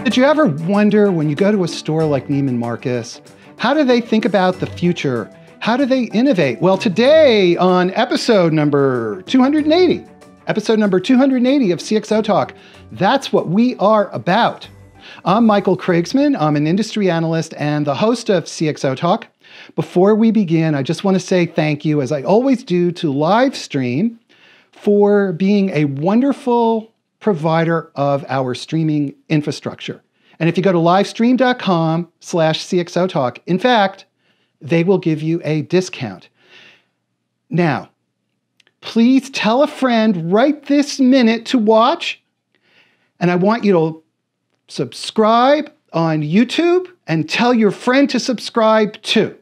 Did you ever wonder when you go to a store like Neiman Marcus, how do they think about the future? How do they innovate? Well, today on episode number 280 of CXOTalk, that's what we are about. I'm Michael Krigsman. I'm an industry analyst and the host of CXOTalk. Before we begin, I just want to say thank you, as I always do, to Livestream for being a wonderful provider of our streaming infrastructure. And if you go to livestream.com/CXOTalk, in fact, they will give you a discount. Now, please tell a friend right this minute to watch. And I want you to subscribe on YouTube and tell your friend to subscribe too.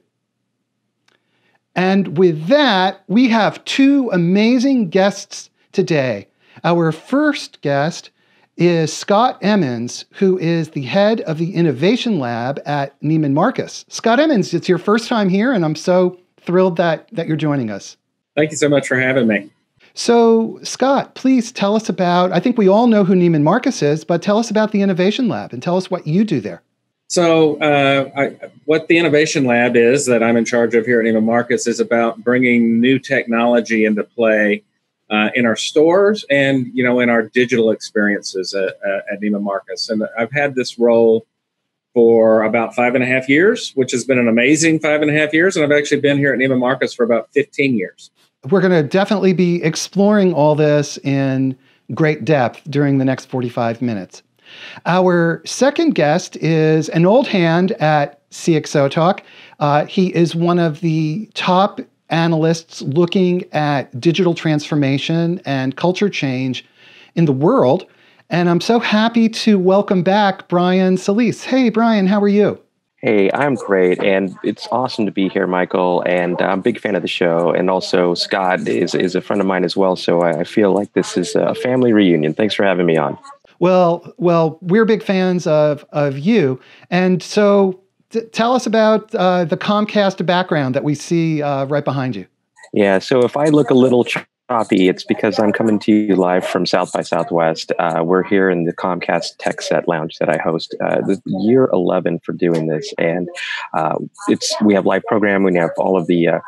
And with that, we have two amazing guests today. Our first guest is Scott Emmons, who is the head of the Innovation Lab at Neiman Marcus. Scott Emmons, it's your first time here, and I'm so thrilled that you're joining us. Thank you so much for having me. So, Scott, please tell us about, I think we all know who Neiman Marcus is, but tell us about the Innovation Lab and tell us what you do there. So what the Innovation Lab is that I'm in charge of here at Neiman Marcus is about bringing new technology into play in our stores and, in our digital experiences at Neiman Marcus. And I've had this role for about 5.5 years, which has been an amazing 5.5 years. And I've actually been here at Neiman Marcus for about 15 years. We're going to definitely be exploring all this in great depth during the next 45 minutes. Our second guest is an old hand at CXOTalk. He is one of the top analysts looking at digital transformation and culture change in the world. And I'm so happy to welcome back Brian Solis. Hey, Brian, how are you? Hey, I'm great. And it's awesome to be here, Michael. And I'm a big fan of the show. And also Scott is a friend of mine as well. So I feel like this is a family reunion. Thanks for having me on. Well, we're big fans of you. And so tell us about the Comcast background that we see right behind you. Yeah, so if I look a little choppy, it's because I'm coming to you live from South by Southwest. We're here in the Comcast Tech Set Lounge that I host. This year 11 for doing this, and we have live programming. We have all the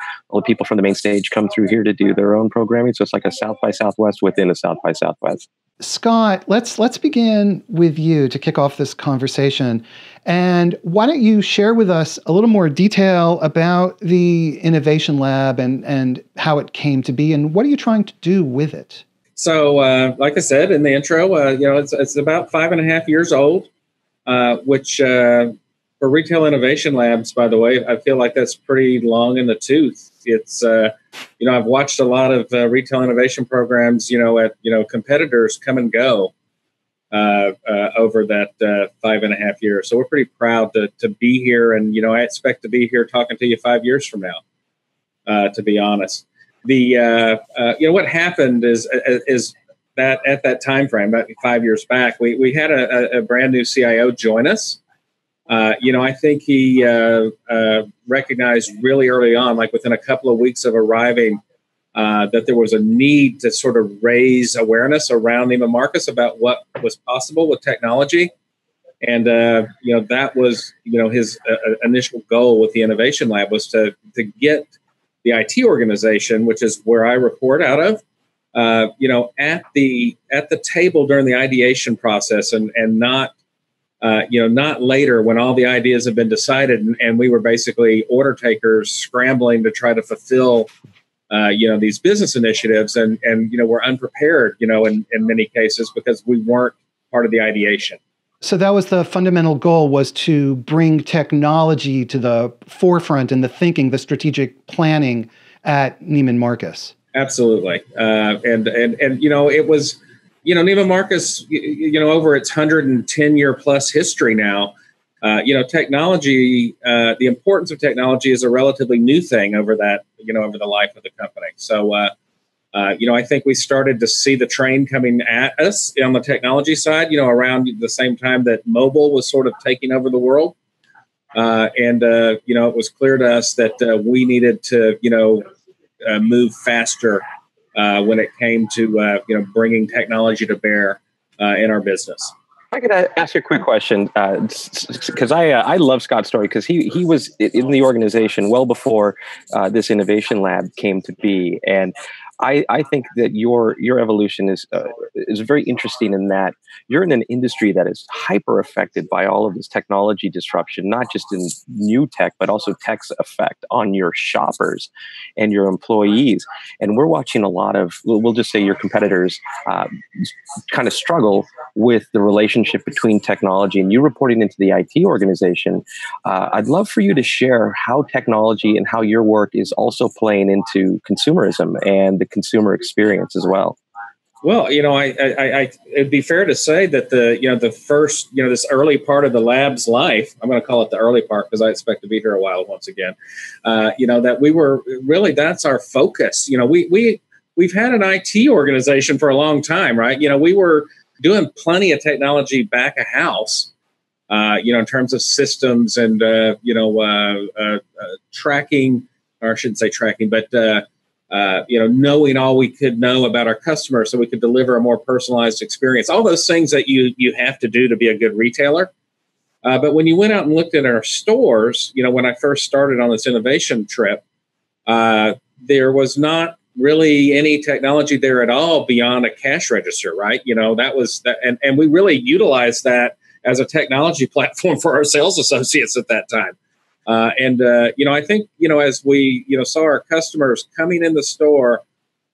people from the main stage come through here to do their own programming. So it's like a South by Southwest within a South by Southwest. Scott, let's begin with you to kick off this conversation. And why don't you share with us a little more detail about the Innovation Lab and how it came to be, and what are you trying to do with it? So, like I said in the intro, it's about 5.5 years old, which for retail innovation labs, by the way, I feel like that's pretty long in the tooth. It's I've watched a lot of retail innovation programs, at competitors come and go over that 5.5 years. So we're pretty proud to be here, and I expect to be here talking to you 5 years from now. To be honest, what happened is that at that time frame, about 5 years back, we had a brand new CIO join us. I think he recognized really early on, like within a couple of weeks of arriving, that there was a need to sort of raise awareness around Neiman Marcus about what was possible with technology. And, that was, his initial goal with the Innovation Lab was to get the IT organization, which is where I report out of, at the table during the ideation process and not later when all the ideas have been decided and we were basically order takers scrambling to try to fulfill, these business initiatives and we're unprepared, in many cases because we weren't part of the ideation. So that was the fundamental goal, was to bring technology to the forefront in the thinking, the strategic planning at Neiman Marcus. Absolutely. And it was, Neiman Marcus, over its 110-year plus history now, technology, the importance of technology is a relatively new thing over that, over the life of the company. So, I think we started to see the train coming at us on the technology side, around the same time that mobile was sort of taking over the world. It was clear to us that we needed to, move faster when it came to bringing technology to bear in our business. I could ask you a quick question, because I love Scott's story, because he was in the organization well before this innovation lab came to be, and I think that your evolution is very interesting in that you're in an industry that is hyper affected by all of this technology disruption, not just in new tech, but also tech's effect on your shoppers and your employees. And we're watching a lot of, we'll just say your competitors kind of struggle with the relationship between technology, and you reporting into the IT organization. I'd love for you to share how technology and how your work is also playing into consumerism and the consumer experience as well. Well, it'd be fair to say that the first, this early part of the lab's life, I'm going to call it the early part because I expect to be here a while once again, that we were really, that's our focus. We've had an IT organization for a long time, right? We were doing plenty of technology back of house, in terms of systems and, tracking, or I shouldn't say tracking, but, knowing all we could know about our customers so we could deliver a more personalized experience, all those things that you have to do to be a good retailer. But when you went out and looked at our stores, when I first started on this innovation trip, there was not really any technology there at all beyond a cash register, right? That was that, and we really utilized that as a technology platform for our sales associates at that time. I think, as we, saw our customers coming in the store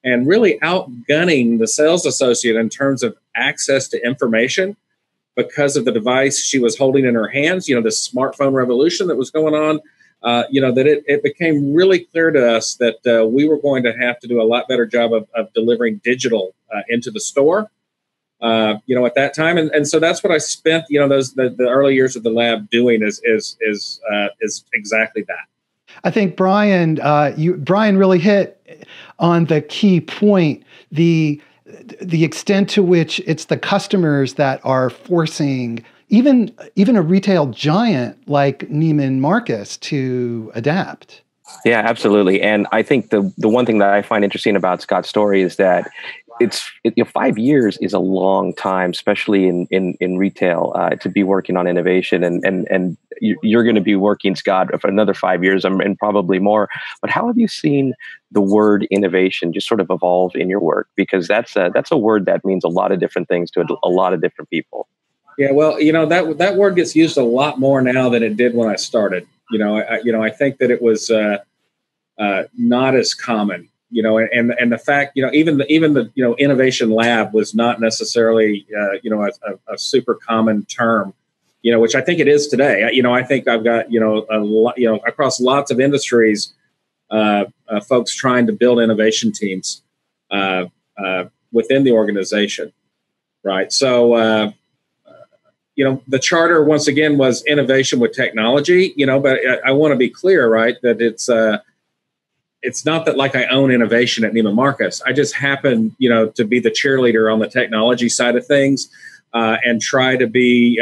and really outgunning the sales associate in terms of access to information because of the device she was holding in her hands, the smartphone revolution that was going on, that it became really clear to us that we were going to have to do a lot better job of delivering digital into the store. At that time, and so that's what I spent, the early years of the lab doing is exactly that. I think Brian really hit on the key point, the extent to which it's the customers that are forcing even a retail giant like Neiman Marcus to adapt. Yeah, absolutely. And I think the one thing that I find interesting about Scott's story is that 5 years is a long time, especially in retail, to be working on innovation. And you're going to be working, Scott, for another 5 years and probably more. But how have you seen the word innovation just sort of evolve in your work? Because that's a word that means a lot of different things to a lot of different people. Yeah, well, that word gets used a lot more now than it did when I started. I think that it was not as common. And the fact, even the innovation lab was not necessarily, a super common term, which I think it is today. I think I've got, a lot, across lots of industries, folks trying to build innovation teams within the organization. Right. So, the charter, once again, was innovation with technology, but I want to be clear, right, that it's not that like I own innovation at Neiman Marcus. I just happen, to be the cheerleader on the technology side of things and try to be,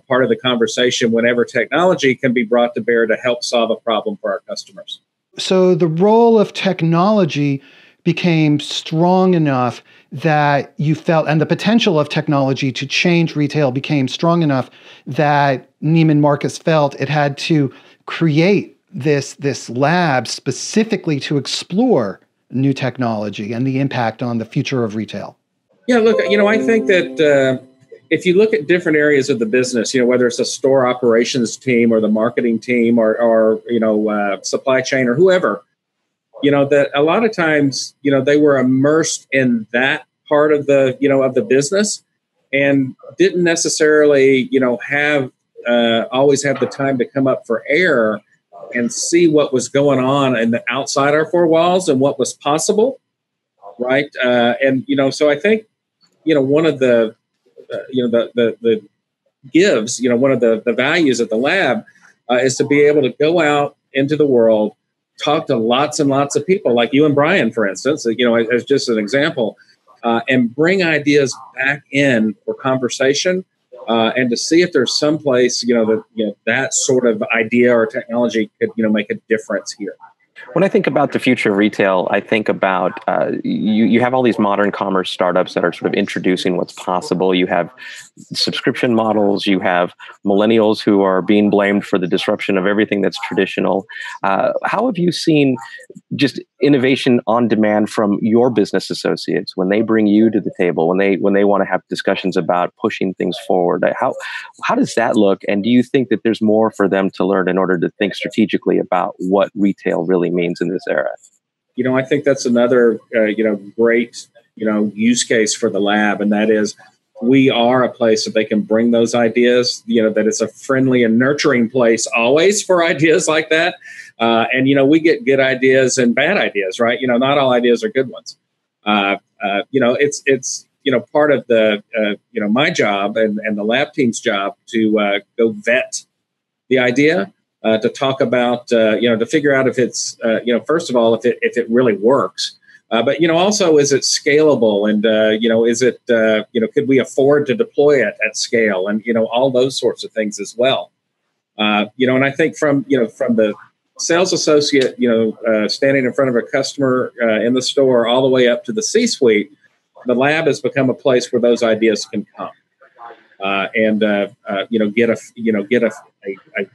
part of the conversation whenever technology can be brought to bear to help solve a problem for our customers. So the role of technology became strong enough that you felt, and the potential of technology to change retail became strong enough that Neiman Marcus felt it had to create this lab specifically to explore new technology and the impact on the future of retail. Yeah, look, I think that if you look at different areas of the business, whether it's a store operations team or the marketing team or supply chain or whoever, that a lot of times, they were immersed in that part of the, of the business and didn't necessarily, always have the time to come up for air and see what was going on in the outside our four walls and what was possible, right? So I think, one of the, the gives, one of the values of the lab is to be able to go out into the world, talk to lots and lots of people like you and Brian, for instance, as just an example, and bring ideas back in for conversation. And to see if there's some place, that sort of idea or technology could, make a difference here. When I think about the future of retail, I think about you have all these modern commerce startups that are sort of introducing what's possible. You have subscription models. You have millennials who are being blamed for the disruption of everything that's traditional. How have you seen just innovation on demand from your business associates when they bring you to the table, when they want to have discussions about pushing things forward? How does that look? And do you think that there's more for them to learn in order to think strategically about what retail really means in this era? I think that's another great use case for the lab, and that is we are a place that they can bring those ideas. That it's a friendly and nurturing place always for ideas like that. And we get good ideas and bad ideas, right? Not all ideas are good ones. It's part of the my job and the lab team's job to go vet the idea, to talk about to figure out if it's first of all if it really works, but also is it scalable, and is it could we afford to deploy it at scale, and all those sorts of things as well. And I think from the sales associate standing in front of a customer in the store all the way up to the C-suite, the lab has become a place where those ideas can come and get a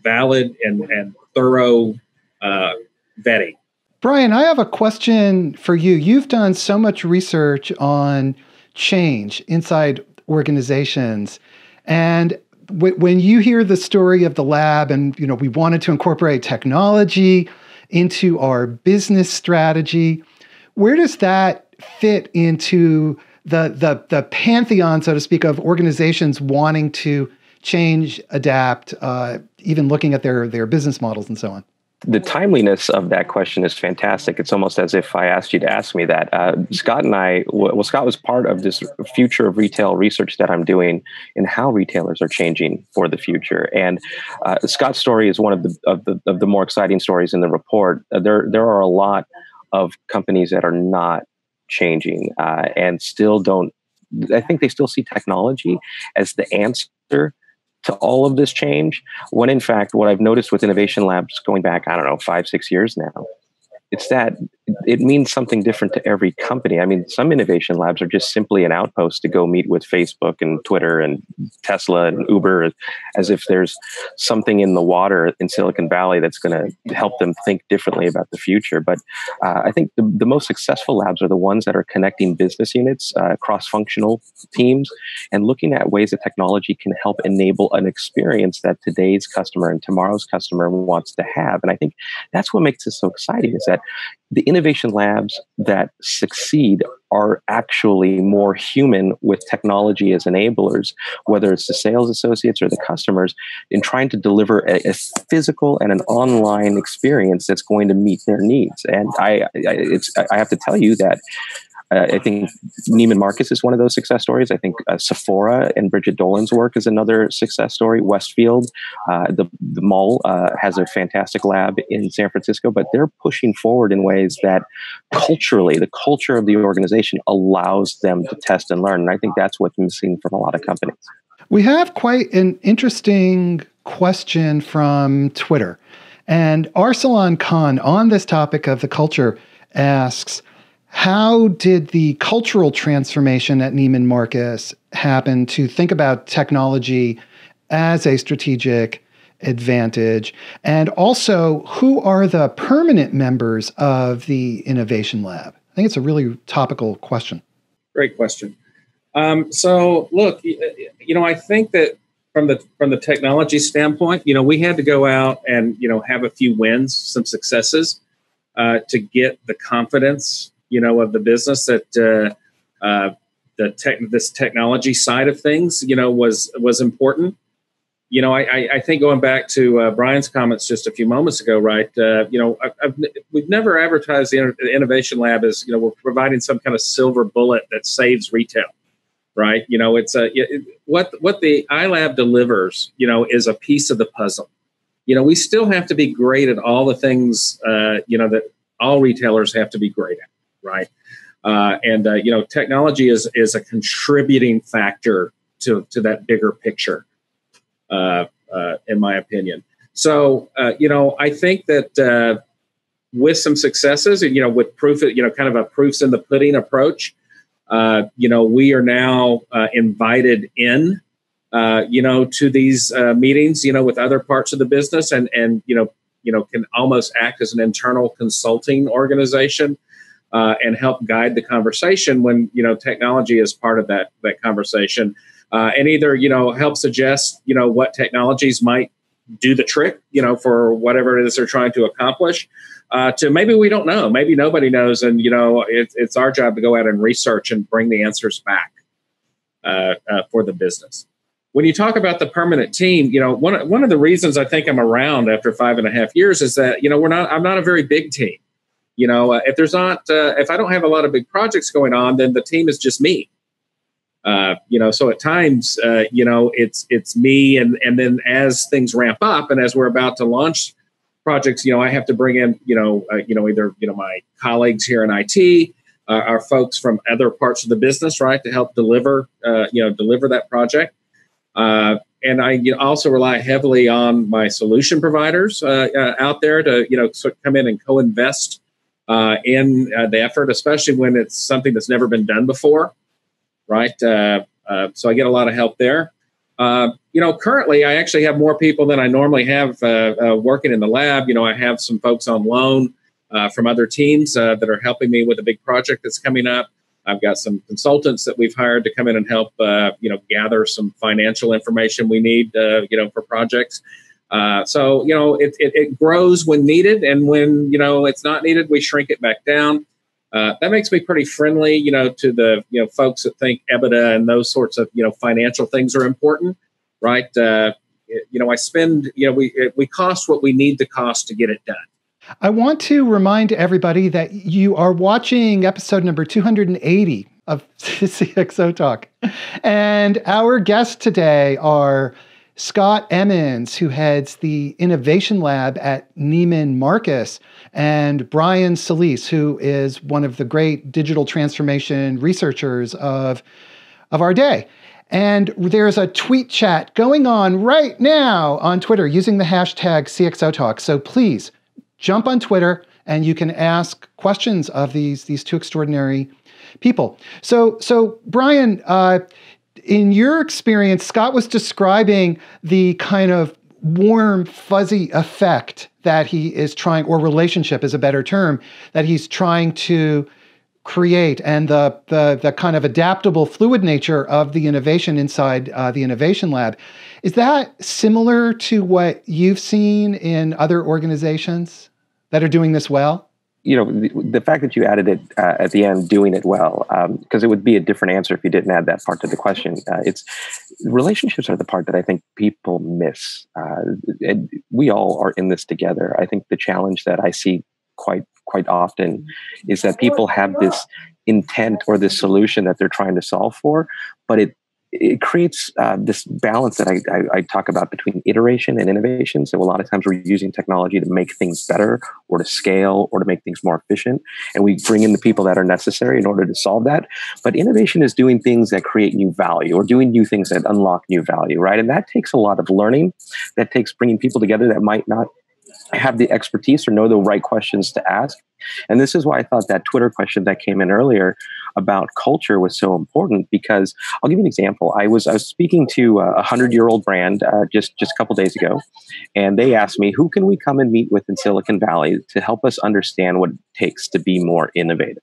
valid and thorough vetting. Brian, I have a question for you. You've done so much research on change inside organizations, and when you hear the story of the lab, and we wanted to incorporate technology into our business strategy, where does that fit into the pantheon, so to speak, of organizations wanting to change, adapt, even looking at their business models and so on? The timeliness of that question is fantastic. It's almost as if I asked you to ask me that. Scott and I, Scott was part of this future of retail research that I'm doing in how retailers are changing for the future. And Scott's story is one of the more exciting stories in the report. There are a lot of companies that are not changing and still don't. I think they still see technology as the answer to all of this change, when in fact, what I've noticed with innovation labs going back, 5-6 years now, it's that it means something different to every company. I mean, some innovation labs are just simply an outpost to go meet with Facebook and Twitter and Tesla and Uber, as if there's something in the water in Silicon Valley that's going to help them think differently about the future. But I think the most successful labs are the ones that are connecting business units, cross-functional teams, and looking at ways that technology can help enable an experience that today's customer and tomorrow's customer wants to have. And I think that's what makes this so exciting, is that the innovation labs that succeed are actually more human with technology as enablers, whether it's the sales associates or the customers, in trying to deliver a physical and an online experience that's going to meet their needs. And I have to tell you that I think Neiman Marcus is one of those success stories. I think Sephora and Bridget Dolan's work is another success story. Westfield, the mall, has a fantastic lab in San Francisco, but they're pushing forward in ways that culturally, the culture of the organization allows them to test and learn. And I think that's what's missing from a lot of companies. We have quite an interesting question from Twitter. And Arsalan Khan, on this topic of the culture, asks, how did the cultural transformation at Neiman Marcus happen to think about technology as a strategic advantage? And also, who are the permanent members of the Innovation Lab? I think it's a really topical question. Great question. So, look, I think that from the technology standpoint, we had to go out and have a few wins, some successes, to get the confidence of the business that this technology side of things, was important. I think going back to Brian's comments just a few moments ago, right? We've never advertised the Innovation Lab as we're providing some kind of silver bullet that saves retail, right? It's what the iLab delivers, is a piece of the puzzle. We still have to be great at all the things, that all retailers have to be great at. Right. And technology is a contributing factor to that bigger picture, in my opinion. So, I think that, with some successes, and with proof, kind of a proofs in the pudding approach. We are now invited in, to these meetings, with other parts of the business, and can almost act as an internal consulting organization and help guide the conversation when technology is part of that conversation, and either help suggest what technologies might do the trick, for whatever it is they're trying to accomplish. To maybe we don't know, maybe nobody knows, and it's our job to go out and research and bring the answers back for the business. When you talk about the permanent team, one of the reasons I think I'm around after 5.5 years is that I'm not a very big team. If I don't have a lot of big projects going on, then the team is just me. So at times, it's me, and then as things ramp up and as we're about to launch projects, I have to bring in, either my colleagues here in IT, our folks from other parts of the business, right, to help deliver that project. And I also rely heavily on my solution providers out there to sort of come in and co-invest in the effort, especially when it's something that's never been done before, right? So I get a lot of help there. Currently, I actually have more people than I normally have working in the lab. I have some folks on loan from other teams that are helping me with a big project that's coming up. I've got some consultants that we've hired to come in and help, gather some financial information we need, for projects. So it grows when needed, and when it's not needed, we shrink it back down. That makes me pretty friendly, to the folks that think EBITDA and those sorts of financial things are important, right? I spend we cost what we need to cost to get it done. I want to remind everybody that you are watching episode number 280 of CXOTalk. And our guests today are Scott Emmons, who heads the Innovation Lab at Neiman Marcus, and Brian Solis, who is one of the great digital transformation researchers of our day. And there's a tweet chat going on right now on Twitter using the hashtag CXOTalk. So please, jump on Twitter and you can ask questions of these two extraordinary people. So Brian, in your experience, Scott was describing the kind of warm, fuzzy effect that he is trying, or relationship is a better term, that he's trying to create, and the kind of adaptable, fluid nature of the innovation inside the Innovation Lab. Is that similar to what you've seen in other organizations that are doing this well? The fact that you added it at the end, doing it well, because it would be a different answer if you didn't add that part to the question. Relationships are the part that I think people miss. And we all are in this together. I think the challenge that I see quite often is that people have this intent or this solution that they're trying to solve for, but it creates this balance that I talk about between iteration and innovation. So a lot of times we're using technology to make things better or to scale or to make things more efficient. And we bring in the people that are necessary in order to solve that. But innovation is doing things that create new value or doing new things that unlock new value, right? And that takes a lot of learning. That takes bringing people together that might not have the expertise or know the right questions to ask. And this is why I thought that Twitter question that came in earlier about culture was so important, because I'll give you an example. I was speaking to a 100-year-old brand just a couple days ago, and they asked me, who can we come and meet with in Silicon Valley to help us understand what it takes to be more innovative?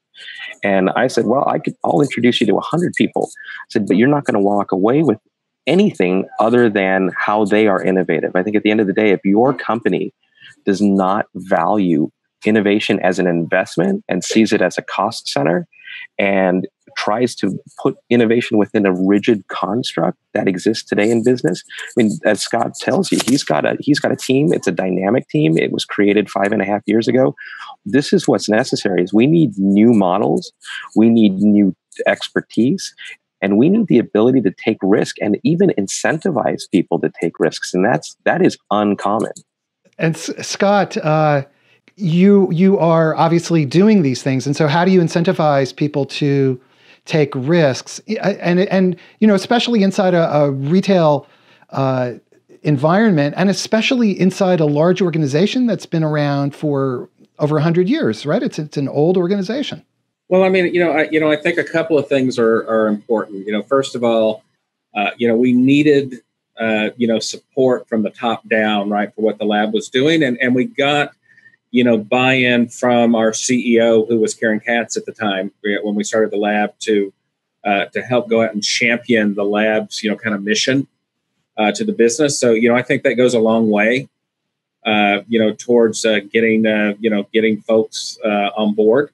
And I said, well, I'll introduce you to 100 people. I said, but you're not going to walk away with anything other than how they are innovative. I think at the end of the day, if your company does not value innovation as an investment and sees it as a cost center and tries to put innovation within a rigid construct that exists today in business. I mean, as Scott tells you, he's got a team. It's a dynamic team. It was created 5.5 years ago. This is what's necessary. Is we need new models. We need new expertise. And we need the ability to take risk and even incentivize people to take risks. And that is uncommon. And Scott, you are obviously doing these things. And so how do you incentivize people to take risks? And especially inside a retail environment, and especially inside a large organization that's been around for over 100 years, right? It's an old organization. Well, I mean, I think a couple of things are important. First of all, we needed, support from the top down, right, for what the lab was doing. And we got, buy-in from our CEO, who was Karen Katz at the time when we started the lab, to help go out and champion the lab's, kind of mission to the business. So, I think that goes a long way, towards getting folks on board.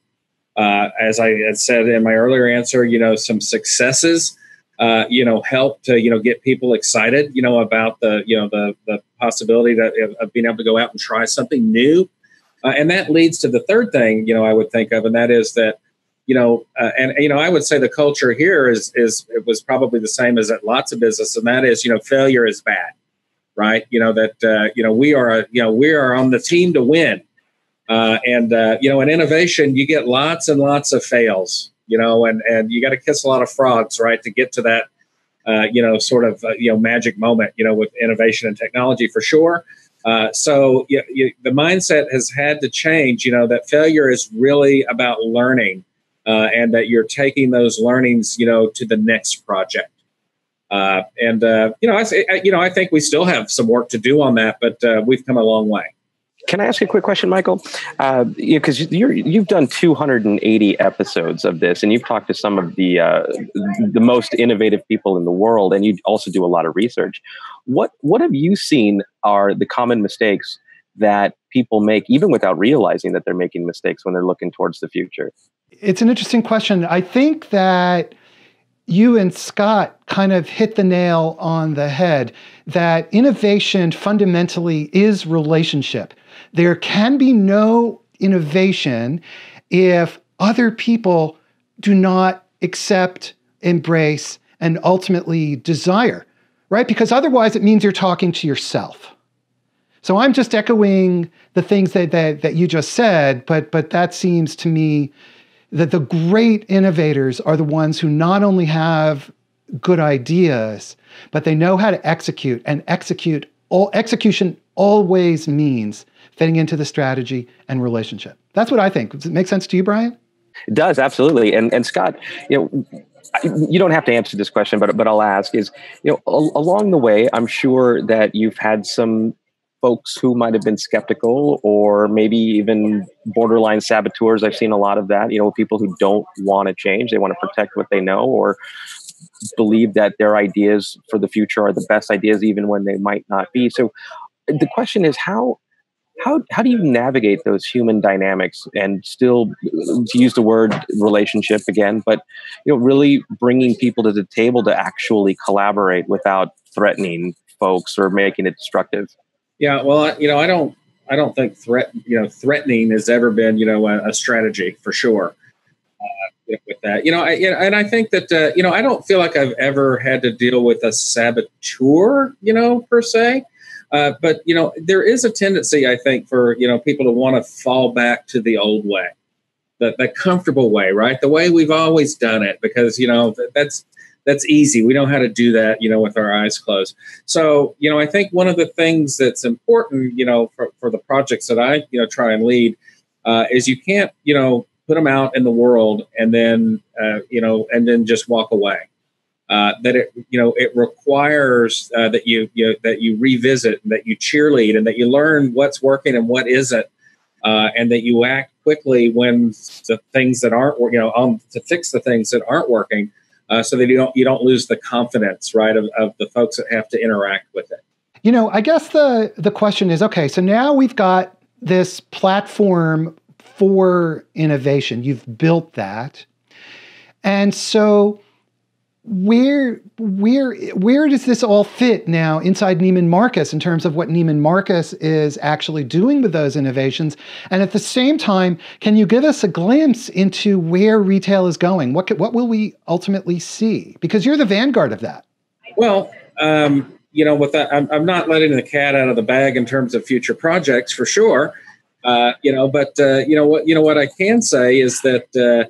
As I had said in my earlier answer, some successes, help to, get people excited, about the possibility of being able to go out and try something new. And that leads to the third thing, I would think of, and that is that, I would say the culture here it was probably the same as at lots of business, and that is, failure is bad, right? We are on the team to win. In innovation, you get lots and lots of fails, and you got to kiss a lot of frogs, right, to get to that, magic moment, with innovation and technology for sure. So the mindset has had to change, that failure is really about learning, and that you're taking those learnings, to the next project. I think we still have some work to do on that, but we've come a long way. Can I ask you a quick question, Michael? Because you've done 280 episodes of this, and you've talked to some of the most innovative people in the world, and you also do a lot of research. What have you seen are the common mistakes that people make, even without realizing that they're making mistakes when they're looking towards the future? It's an interesting question. I think that you and Scott kind of hit the nail on the head, that innovation fundamentally is relationship. There can be no innovation if other people do not accept, embrace, and ultimately desire, right? Because otherwise it means you're talking to yourself. So I'm just echoing the things that you just said, but that seems to me that the great innovators are the ones who not only have good ideas, but they know how to execute, and execution always means fitting into the strategy and relationship. That's what I think. Does it make sense to you, Brian? It does, absolutely. And Scott, you don't have to answer this question, but I'll ask is, along the way, I'm sure that you've had some folks who might have been skeptical or maybe even borderline saboteurs. I've seen a lot of that, people who don't want to change. They want to protect what they know, or believe that their ideas for the future are the best ideas, even when they might not be. So the question is, how do you navigate those human dynamics and still, to use the word relationship again, but really bringing people to the table to actually collaborate without threatening folks or making it destructive? Yeah, well, I don't think threatening has ever been, a strategy for sure. With that, and I think that, I don't feel like I've ever had to deal with a saboteur, per se. But, there is a tendency, I think, for, people to want to fall back to the old way, the comfortable way, right? The way we've always done it, because, that's easy. We know how to do that, with our eyes closed. So, I think one of the things that's important, for the projects that I, try and lead, is you can't, put them out in the world and then, and then just walk away. That it requires that you revisit, and that you cheerlead, and that you learn what's working and what isn't, and that you act quickly when the things that aren't, to fix the things that aren't working, so that you don't lose the confidence, right, of the folks that have to interact with it. I guess the question is, okay, so now we've got this platform for innovation. You've built that, and so where does this all fit now inside Neiman Marcus in terms of what Neiman Marcus is actually doing with those innovations? And at the same time, can you give us a glimpse into where retail is going? What will we ultimately see? Because you're the vanguard of that. Well, with that, I'm not letting the cat out of the bag in terms of future projects for sure. But what I can say is that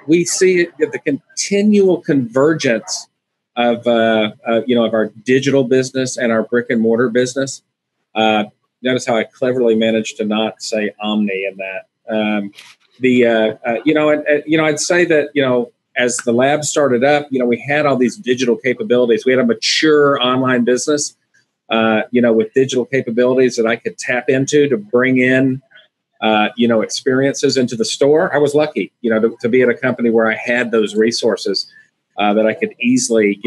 we see the continual convergence of our digital business and our brick and mortar business. Notice how I cleverly managed to not say omni in that. I'd say that, as the lab started up, we had all these digital capabilities. We had a mature online business, with digital capabilities that I could tap into to bring in, experiences into the store. I was lucky, to be at a company where I had those resources that I could easily,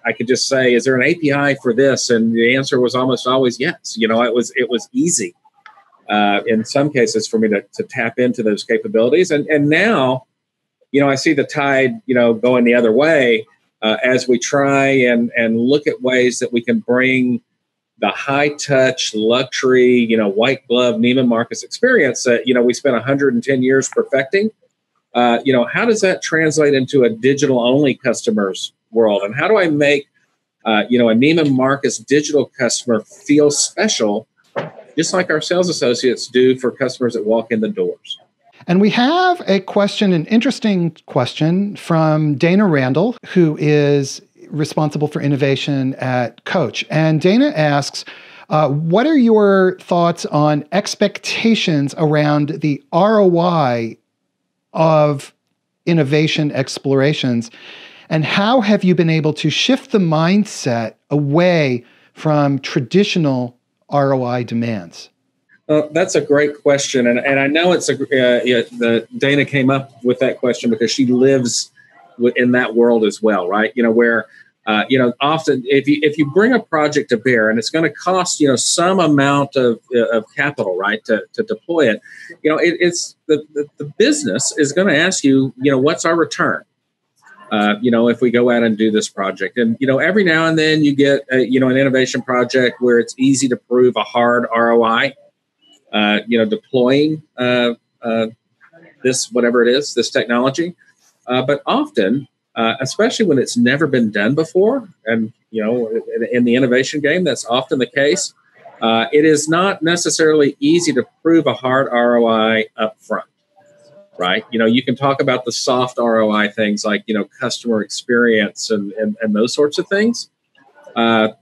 I could just say, is there an API for this? And the answer was almost always yes. It was easy in some cases for me to tap into those capabilities. And now, I see the tide, going the other way as we try and look at ways that we can bring the high touch luxury, white glove Neiman Marcus experience that, we spent 110 years perfecting. How does that translate into a digital only customer's world? And how do I make, a Neiman Marcus digital customer feel special, just like our sales associates do for customers that walk in the doors? And we have a question, an interesting question from Dana Randall, who is responsible for innovation at Coach. And Dana asks, what are your thoughts on expectations around the ROI of innovation explorations? And how have you been able to shift the mindset away from traditional ROI demands? That's a great question, and I know it's Dana came up with that question because she lives in that world as well, right? Where often if you bring a project to bear and it's going to cost some amount of capital, right, to deploy it, it's the business is going to ask you, what's our return? If we go out and do this project, and every now and then you get an innovation project where it's easy to prove a hard ROI. Deploying this, whatever it is, this technology. But often, especially when it's never been done before, and, in the innovation game, that's often the case, it is not necessarily easy to prove a hard ROI up front, right? You can talk about the soft ROI things like, customer experience and those sorts of things. I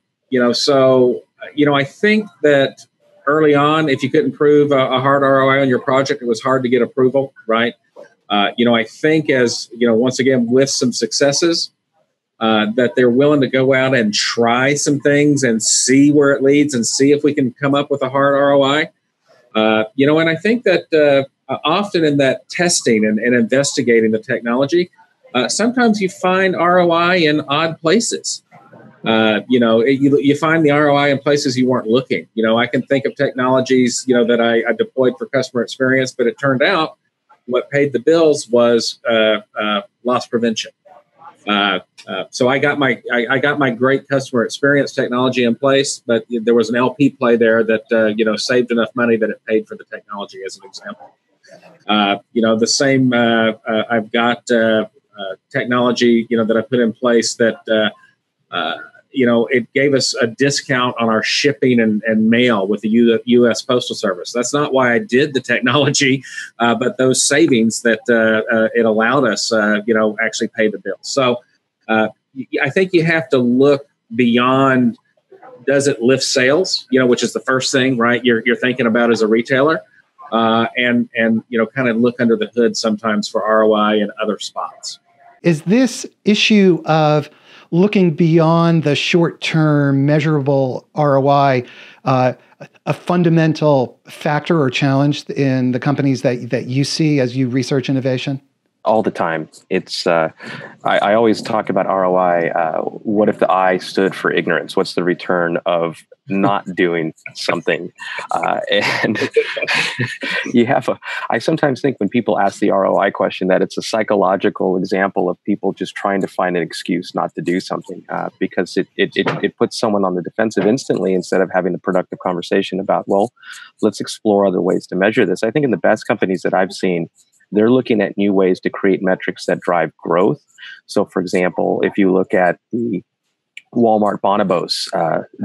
think that early on, if you couldn't prove a hard ROI on your project, it was hard to get approval, right? I think as, once again, with some successes, that they're willing to go out and try some things and see where it leads and see if we can come up with a hard ROI. And I think that often in that testing and investigating the technology, sometimes you find ROI in odd places. You find the ROI in places you weren't looking. I can think of technologies, that I deployed for customer experience, but it turned out what paid the bills was loss prevention. So I got my great customer experience technology in place, but there was an LP play there that saved enough money that it paid for the technology, as an example. The same. I've got technology, that I put in place that. It gave us a discount on our shipping and mail with the U.S. Postal Service. That's not why I did the technology, but those savings that it allowed us, actually pay the bill. So I think you have to look beyond, does it lift sales, which is the first thing, right, you're thinking about as a retailer, and kind of look under the hood sometimes for ROI in other spots. Is this issue of looking beyond the short-term measurable ROI a fundamental factor or challenge in the companies that you see as you research innovation? All the time. It's I always talk about ROI. What if the I stood for ignorance? What's the return of not doing something? And I sometimes think when people ask the ROI question that it's a psychological example of people just trying to find an excuse not to do something, because it puts someone on the defensive instantly instead of having a productive conversation about, well, let's explore other ways to measure this. I think in the best companies that I've seen, they're looking at new ways to create metrics that drive growth. So, for example, if you look at the Walmart Bonobos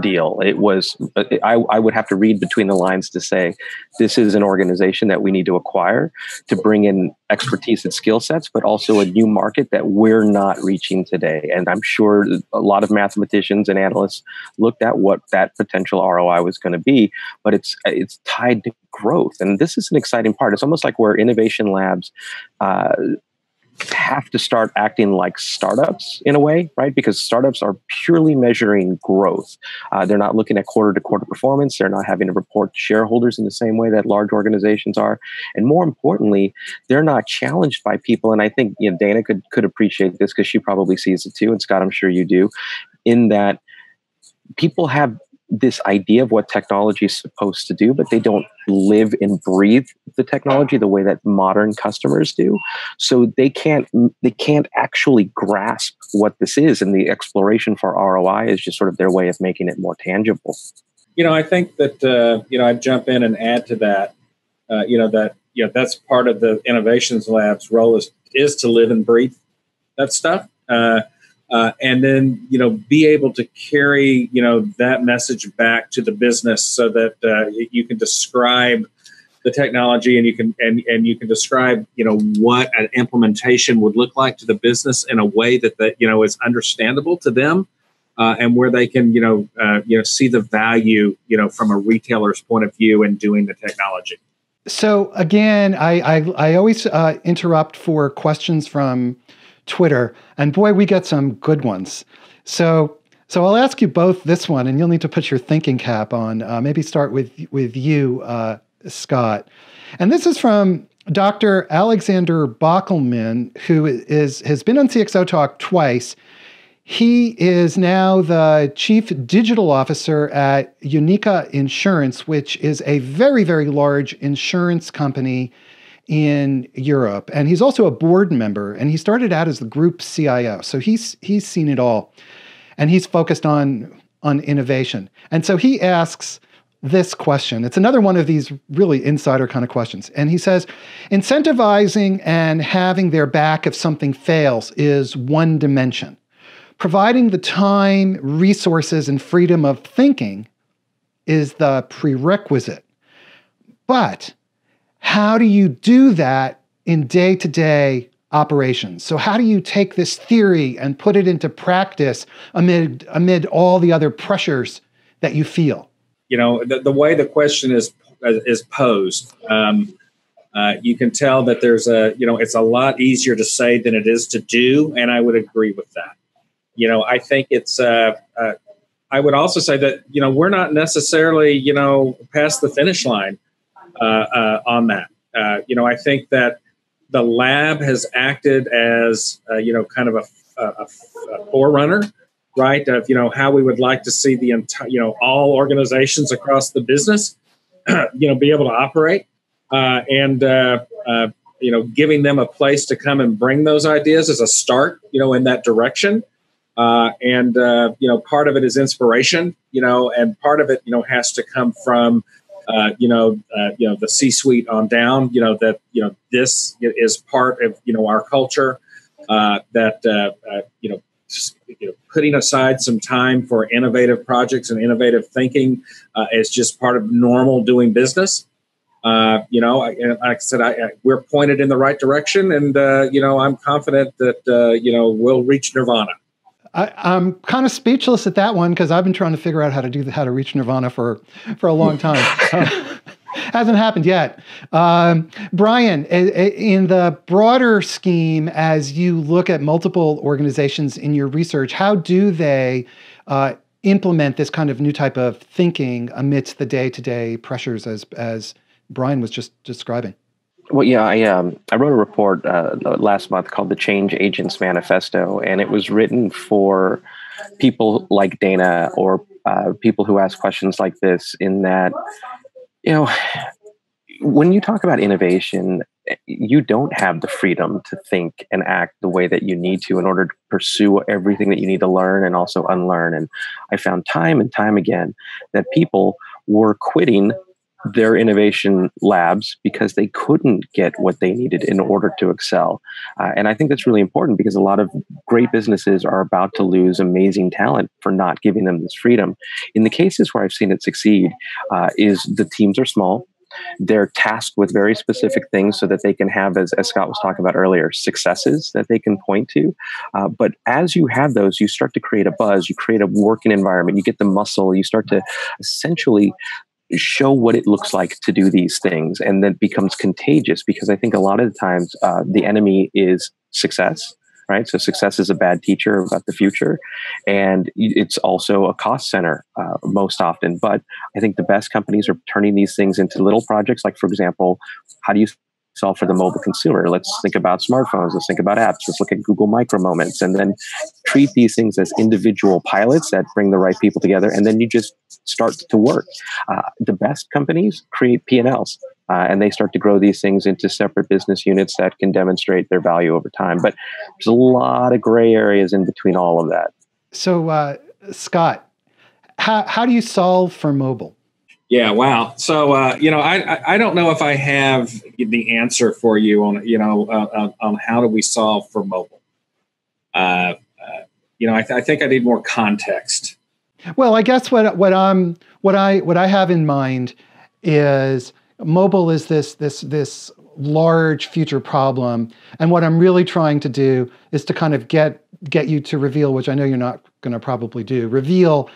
deal. It was, I would have to read between the lines to say, this is an organization that we need to acquire to bring in expertise and skill sets, but also a new market that we're not reaching today. And I'm sure a lot of mathematicians and analysts looked at what that potential ROI was going to be, but it's tied to growth. And this is an exciting part. It's almost like where innovation labs have to start acting like startups in a way, right? Because startups are purely measuring growth. They're not looking at quarter to quarter performance. They're not having to report to shareholders in the same way that large organizations are. And more importantly, they're not challenged by people. And I think, Dana could appreciate this because she probably sees it too. And Scott, I'm sure you do, in that people have this idea of what technology is supposed to do, but they don't live and breathe the technology the way that modern customers do. So they can't actually grasp what this is. And the exploration for ROI is just sort of their way of making it more tangible. I think that, I'd jump in and add to that, that's part of the Innovations Lab's role is to live and breathe that stuff. And then, be able to carry, that message back to the business so that you can describe the technology and you can describe, what an implementation would look like to the business in a way that is understandable to them and where they can, see the value, from a retailer's point of view in doing the technology. So again, I always interrupt for questions from Twitter, and boy, we get some good ones. So I'll ask you both this one, and you'll need to put your thinking cap on. Maybe start with you, Scott. And this is from Dr. Alexander Bockelman, who has been on CXOTalk twice. He is now the Chief Digital Officer at Unica Insurance, which is a very, very large insurance company in Europe. And he's also a board member, and he started out as the group CIO. So he's seen it all, and he's focused on innovation. And so he asks this question. It's another one of these really insider kind of questions. And he says, incentivizing and having their back if something fails is one dimension. Providing the time, resources, and freedom of thinking is the prerequisite. But how do you do that in day-to-day operations? So how do you take this theory and put it into practice amid all the other pressures that you feel? The way the question is posed, you can tell that there's it's a lot easier to say than it is to do, and I would agree with that. I think it's. I would also say that we're not necessarily past the finish line on that. I think that the lab has acted as kind of a forerunner, right? Of how we would like to see the entire all organizations across the business be able to operate, and giving them a place to come and bring those ideas as a start in that direction. And part of it is inspiration, and part of it has to come from the C-suite on down, that this is part of our culture, that putting aside some time for innovative projects and innovative thinking is just part of normal doing business. Like I said, we're pointed in the right direction, and I'm confident that we'll reach nirvana. I'm kind of speechless at that one because I've been trying to figure out how to reach nirvana for a long time. Hasn't happened yet. Brian, in the broader scheme, as you look at multiple organizations in your research, how do they implement this kind of new type of thinking amidst the day-to-day pressures as Brian was just describing? Well, yeah, I wrote a report last month called The Change Agents Manifesto, and it was written for people like Dana or people who ask questions like this, in that, when you talk about innovation, you don't have the freedom to think and act the way that you need to in order to pursue everything that you need to learn and also unlearn. And I found time and time again that people were quitting their innovation labs because they couldn't get what they needed in order to excel. And I think that's really important because a lot of great businesses are about to lose amazing talent for not giving them this freedom. In the cases where I've seen it succeed, is the teams are small. They're tasked with very specific things so that they can have, as Scott was talking about earlier, successes that they can point to. But as you have those, you start to create a buzz, you create a working environment, you get the muscle, you start to essentially show what it looks like to do these things. And then it becomes contagious because I think a lot of the times the enemy is success. Right. So success is a bad teacher about the future. And it's also a cost center most often. But I think the best companies are turning these things into little projects. Like, for example, how do you solve for the mobile consumer? Let's think about smartphones. Let's think about apps. Let's look at Google Micro Moments and then treat these things as individual pilots that bring the right people together. And then you just start to work. The best companies create P&Ls. And they start to grow these things into separate business units that can demonstrate their value over time. But there's a lot of gray areas in between all of that. So, Scott, how do you solve for mobile? Yeah, wow. So, I don't know if I have the answer for you on how do we solve for mobile. I think I need more context. Well, I guess what I have in mind is mobile is this large future problem, and what I'm really trying to do is to kind of get you to reveal, which I know you're not going to probably do, reveal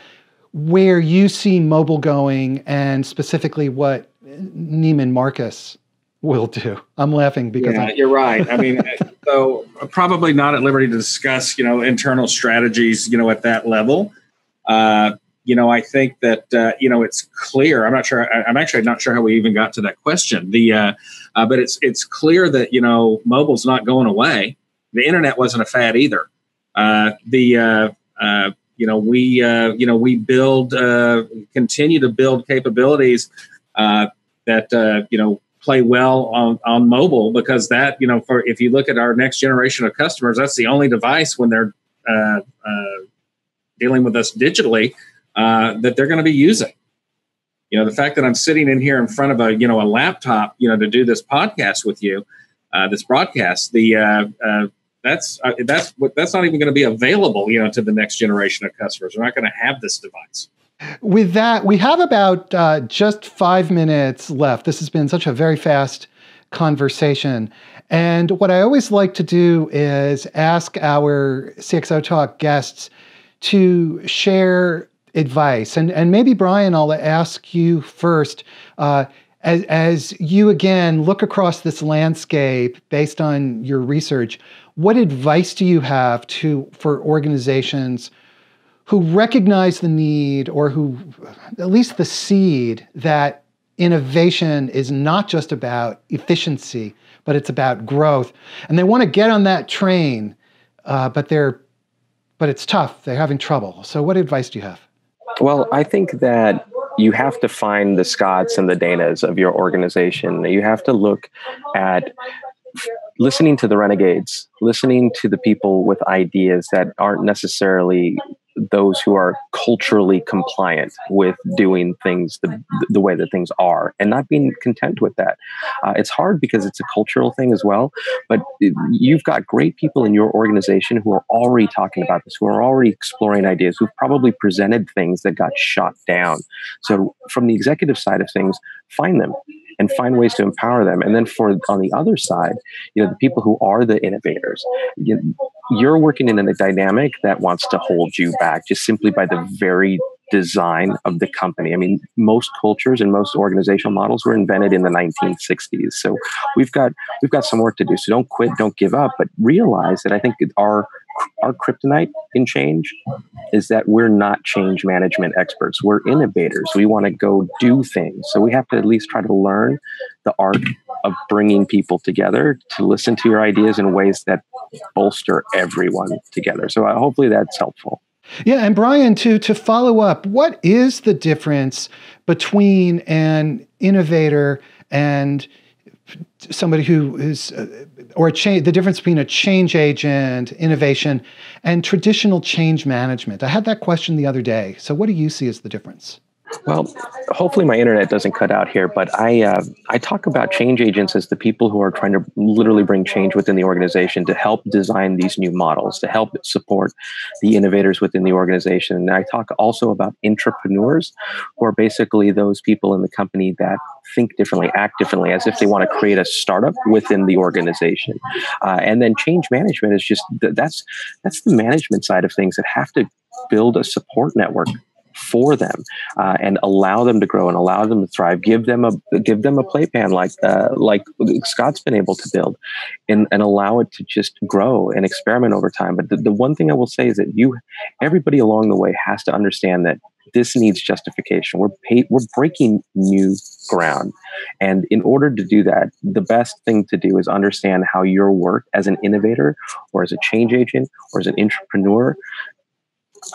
where you see mobile going, and specifically what Neiman Marcus will do. I'm laughing because you're right. I mean, so probably not at liberty to discuss internal strategies at that level. I think that, it's clear. I'm not sure. I'm actually not sure how we even got to that question. But it's clear that, mobile's not going away. The internet wasn't a fad either. We continue to build capabilities that, play well on mobile because that, if you look at our next generation of customers, that's the only device when they're dealing with us digitally that they're going to be using. The fact that I'm sitting in here in front of a laptop, to do this podcast with you, this broadcast, that's not even going to be available, to the next generation of customers. We're not going to have this device. With that, we have about just 5 minutes left. This has been such a very fast conversation. And what I always like to do is ask our CXOTalk guests to share advice. And maybe, Brian, I'll ask you first. As you, again, look across this landscape based on your research, what advice do you have for organizations who recognize the need, or who, at least the seed, that innovation is not just about efficiency, but it's about growth, and they want to get on that train, but it's tough. They're having trouble. So what advice do you have? Well, I think that you have to find the Scotts and the Danas of your organization. You have to look at listening to the renegades, listening to the people with ideas that aren't necessarily those who are culturally compliant with doing things the way that things are, and not being content with that. It's hard because it's a cultural thing as well, but you've got great people in your organization who are already talking about this, who are already exploring ideas, who've probably presented things that got shot down. So from the executive side of things, find them and find ways to empower them. And then on the other side, the people who are the innovators, you're working in a dynamic that wants to hold you back just simply by the very design of the company. I mean, most cultures and most organizational models were invented in the 1960s. So we've got some work to do. So don't quit, don't give up, but realize that I think our kryptonite in change is that we're not change management experts. We're innovators. We want to go do things. So we have to at least try to learn the art of bringing people together to listen to your ideas in ways that bolster everyone together. So hopefully that's helpful. Yeah, and Brian, to follow up, what is the difference between an innovator and somebody who is, the difference between a change agent, innovation, and traditional change management? I had that question the other day. So what do you see as the difference? Well, hopefully my internet doesn't cut out here, but I talk about change agents as the people who are trying to literally bring change within the organization to help design these new models, to help support the innovators within the organization. And I talk also about entrepreneurs, who are basically those people in the company that think differently, act differently, as if they want to create a startup within the organization. And then change management is just that's the management side of things that have to build a support network for them, and allow them to grow and allow them to thrive. Give them a playpen like Scott's been able to build, and allow it to just grow and experiment over time. But the one thing I will say is that everybody along the way has to understand that this needs justification. We're breaking new ground, and in order to do that, the best thing to do is understand how your work as an innovator, or as a change agent, or as an entrepreneur,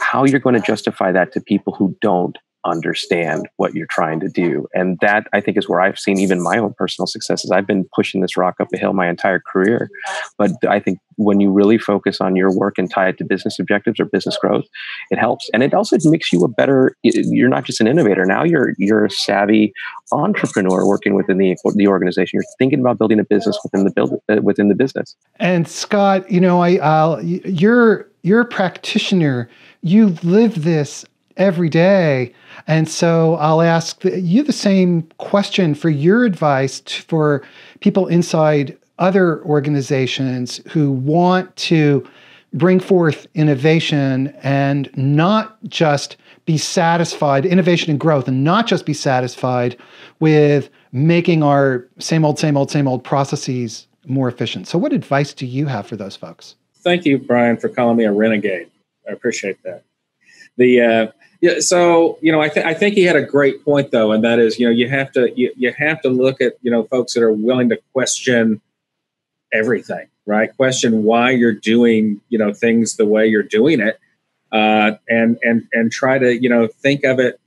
how you're going to justify that to people who don't understand what you're trying to do. And that, I think, is where I've seen even my own personal successes. I've been pushing this rock up a hill my entire career. But I think when you really focus on your work and tie it to business objectives or business growth, it helps. And it also makes you you're not just an innovator. Now you're a savvy entrepreneur working within the organization. You're thinking about building a business within the business. And Scott, you're a practitioner. You live this every day. And so I'll ask you the same question for your advice for people inside other organizations who want to bring forth innovation and not just be satisfied, innovation and growth, and not just be satisfied with making our same old processes more efficient. So what advice do you have for those folks? Thank you, Brian, for calling me a renegade. I appreciate that. I think he had a great point, though, and that is, you have to look at, folks that are willing to question everything, right? Question why you're doing, things the way you're doing it, and try to, think of it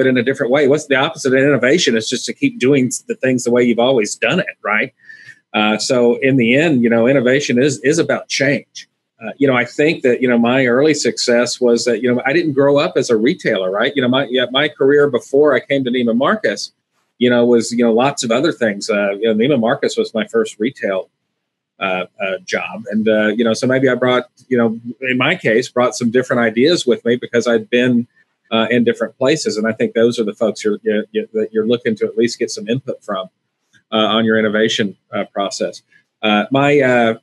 in a different way. What's the opposite of innovation? It's just to keep doing the things the way you've always done it, right? So in the end, innovation is about change. I think that, my early success was that, I didn't grow up as a retailer, right? My career before I came to Neiman Marcus, was, lots of other things. Neiman Marcus was my first retail job. And, so maybe I brought, in my case, brought some different ideas with me because I'd been in different places. And I think those are the folks that you're looking to at least get some input from on your innovation process. My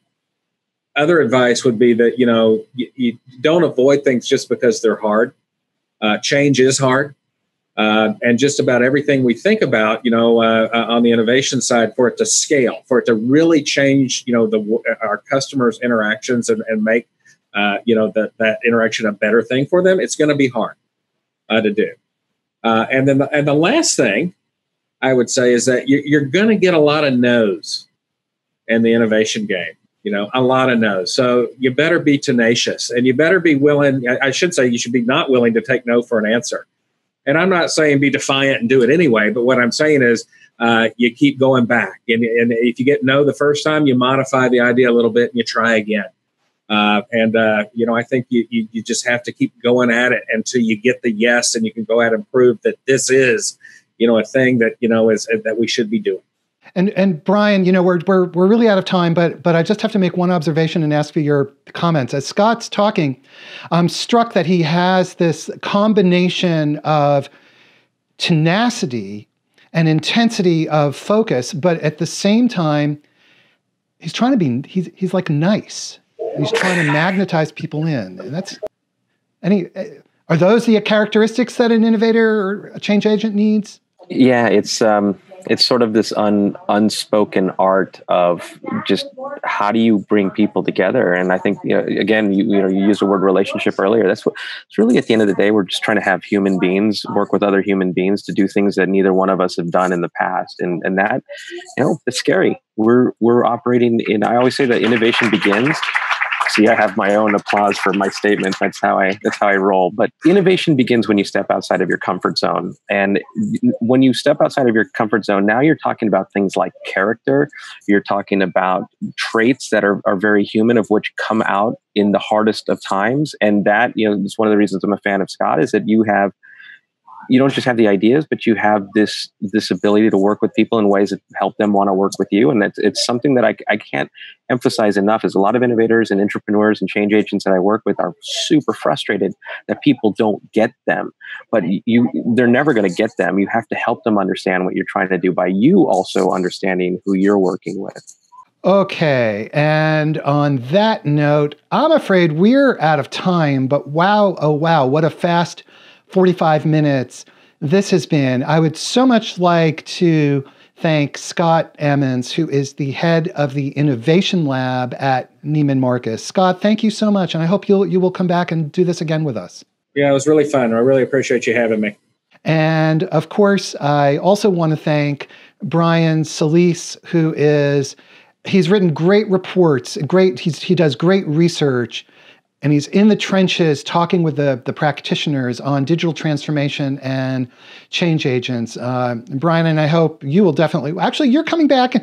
other advice would be that, you don't avoid things just because they're hard. Change is hard. And just about everything we think about, on the innovation side, for it to scale, for it to really change, our customers' interactions and make, that interaction a better thing for them, it's going to be hard to do. And the last thing I would say is that you're going to get a lot of no's in the innovation game. A lot of no's. So you better be tenacious, and you better be willing. I should say you should be not willing to take no for an answer. And I'm not saying be defiant and do it anyway, but what I'm saying is you keep going back. And if you get no the first time, you modify the idea a little bit and you try again. I think you just have to keep going at it until you get the yes, and you can go ahead and prove that this is, a thing that, is that we should be doing. And Brian, we're really out of time, but I just have to make one observation and ask for your comments. As Scott's talking, I'm struck that he has this combination of tenacity and intensity of focus, but at the same time, he's like nice. He's trying to magnetize people in. And are those the characteristics that an innovator or a change agent needs? Yeah, it's sort of this unspoken art of just how do you bring people together. And I think, again, you used the word relationship earlier. It's really, at the end of the day, we're just trying to have human beings work with other human beings to do things that neither one of us have done in the past. And that, it's scary. We're operating in, I always say that innovation begins. See, I have my own applause for my statement. That's how I roll. But innovation begins when you step outside of your comfort zone. And when you step outside of your comfort zone, now you're talking about things like character. You're talking about traits that are very human, of which come out in the hardest of times. And that, it's one of the reasons I'm a fan of Scott, is that you have you don't just have the ideas, but you have this ability to work with people in ways that help them want to work with you. And it's something that I can't emphasize enough. Is a lot of innovators and entrepreneurs and change agents that I work with are super frustrated that people don't get them. But they're never going to get them. You have to help them understand what you're trying to do by you also understanding who you're working with. Okay, and on that note, I'm afraid we're out of time, but wow, oh wow, what a fast 45 minutes this has been. I would so much like to thank Scott Emmons, who is the head of the Innovation Lab at Neiman Marcus. Scott, thank you so much, and I hope you will come back and do this again with us. Yeah, it was really fun. I really appreciate you having me. And of course, I also want to thank Brian Solis, he's written great reports, he does great research, and he's in the trenches talking with the practitioners on digital transformation and change agents. Brian, and I hope you will definitely, actually, you're coming back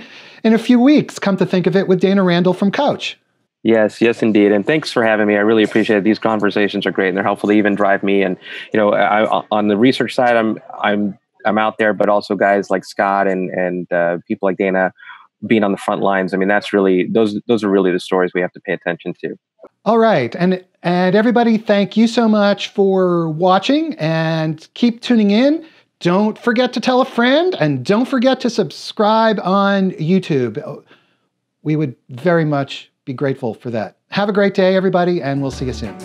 in a few weeks, come to think of it, with Dana Randall from Coach. Yes, indeed. And thanks for having me. I really appreciate it. These conversations are great, and they're helpful to even drive me. And, on the research side, I'm out there, but also guys like Scott and people like Dana being on the front lines. I mean, that's really, those are really the stories we have to pay attention to. All right. And everybody, thank you so much for watching, and keep tuning in. Don't forget to tell a friend, and don't forget to subscribe on YouTube. We would very much be grateful for that. Have a great day, everybody, and we'll see you soon.